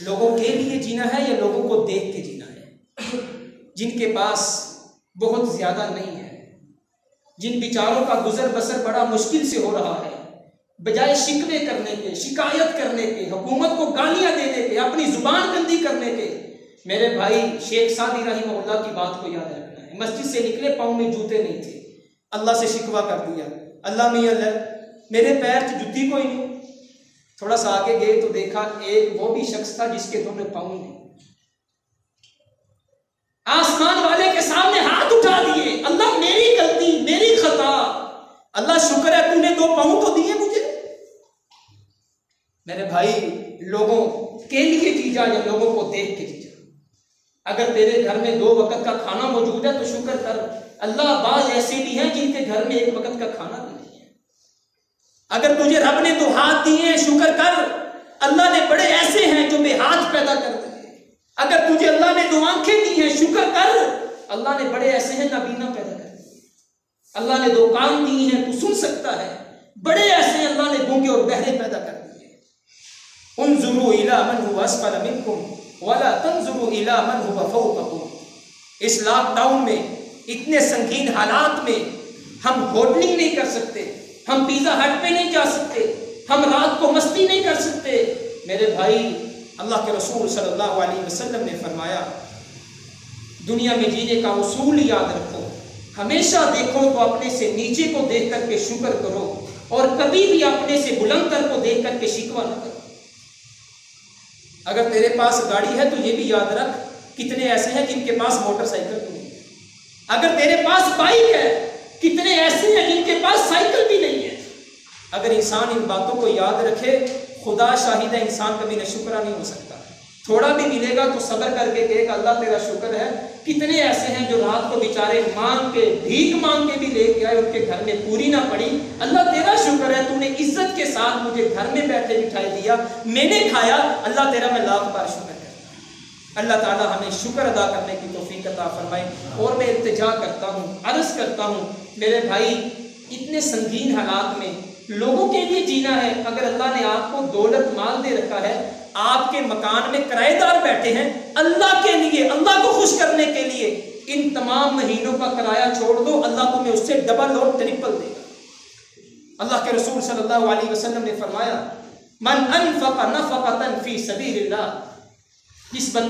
لوگوں کے لیے جینا ہے یا لوگوں کو دیکھ کے جینا ہے؟ جن کے پاس بہت زیادہ نہیں ہے، جن بیچاروں کا گزر بسر بڑا مشکل سے ہو رہا ہے، بجائے شکوے کرنے کے، شکایت کرنے کے، حکومت کو گالیاں دینے کے، اپنی زبان گندی کرنے کے، میرے بھائی شیخ سعدی رحمہ اللہ کی بات کو یاد رکھنا ہے۔ مسجد سے نکلے پاؤں میں جوتے نہیں تھے، اللہ سے شکوہ کر دیا، اللہ میں اللہ میرے پیر جوتی کوئی نہیں۔ تھوڑا سا آگے گئے تو دیکھا ایک وہ بھی شخص تھا جس کے دونوں پاؤں نہیں۔ آسمان والے کے سامنے ہاتھ اٹھا دیے، اللہ میری غلطی، میری خطا، اللہ شکر ہے تو نے 2 پاؤں تو دیے مجھے۔ میرے بھائی لوگوں کے لیے جیجا یا لوگوں کو دیکھ کے جیجا۔ اگر تیرے گھر میں 2 وقت کا کھانا موجود ہے تو شکر کر، اللہ بعض ایسے بھی ہیں جن کے گھر میں 1 وقت کا کھانا بھی نہیں ہے۔ اگر تجھے رب نے 2 ہاتھ دیے ہیں شکر کر، اللہ نے بڑے ایسے ہیں جو بے ہاتھ پیدا کر دیے۔ اگر تجھے اللہ نے 2 آنکھیں دی ہیں شکر کر، اللہ نے بڑے ایسے ہیں نابینا پیدا کر دیے۔ اللہ نے 2 کان دی ہیں تو سن سکتا ہے، بڑے ایسے ہیں اللہ نے گونگے اور بہرے پیدا کر دیے۔ انظروا الی من هو اسفل منکم ولا تنظروا الی من هو فوقکم۔ اس لاک ڈاؤن میں اتنے سنگین حالات میں ہم ہوٹلنگ نہیں کر سکتے، ہم پیزا ہٹ پہ نہیں جا سکتے، ہم رات کو مستی نہیں کر سکتے۔ میرے بھائی اللہ کے رسول صلی اللہ علیہ وسلم نے فرمایا دنیا میں جینے کا اصول یاد رکھو، ہمیشہ دیکھو تو اپنے سے نیچے کو دیکھ کر کے شکر کرو، اور کبھی بھی اپنے سے بلند تر کو دیکھ کر کے شکوہ نہ کرو۔ اگر تیرے پاس گاڑی ہے تو یہ بھی یاد رکھ کتنے ایسے ہیں جن کے پاس موٹر سائیکل نہیں ہے۔ اگر تیرے پاس بائک ہے کتنے ایسے ہیں جن کے پاس سائیکل بھی نہیں ہے۔ اگر انسان ان باتوں کو یاد رکھے، خدا شاہد ہے انسان کبھی نہ شکرا نہیں ہو سکتا۔ تھوڑا بھی ملے گا تو صبر کر کے کہے گا اللہ تیرا شکر ہے۔ کتنے ایسے ہیں جو رات کو بیچارے مانگ کے، بھیک مانگ کے بھی لے کے آئے، ان کے گھر میں پوری نہ پڑی، اللہ تیرا شکر ہے تو نے عزت کے ساتھ مجھے گھر میں بیٹھے بٹھائے دیا، میں نے کھایا، اللہ تیرا میں لاکھ بار شکر کرتا ہوں۔ اللہ تعالی ہمیں شکر ادا کرنے کی توفیق عطا فرمائے۔ اور میں التجا کرتا ہوں، عرض کرتا ہوں میرے بھائی اتنے سنگین حالات میں لوگوں کے لیے جینا ہے۔ اگر اللہ نے آپ کو دولت مال دے رکھا ہے، آپ کے مکان میں کرایہ دار بیٹھے ہیں، اللہ کے لیے، اللہ کو خوش کرنے کے لیے ان تمام مہینوں کا کرایہ چھوڑ دو، اللہ تمہیں اس سے ڈبل اور ٹرپل دے گا۔ اللہ کے رسول صلی اللہ علیہ وسلم نے فرمایا من انفق نفقۃ فی سبیل اللہ، جس بندے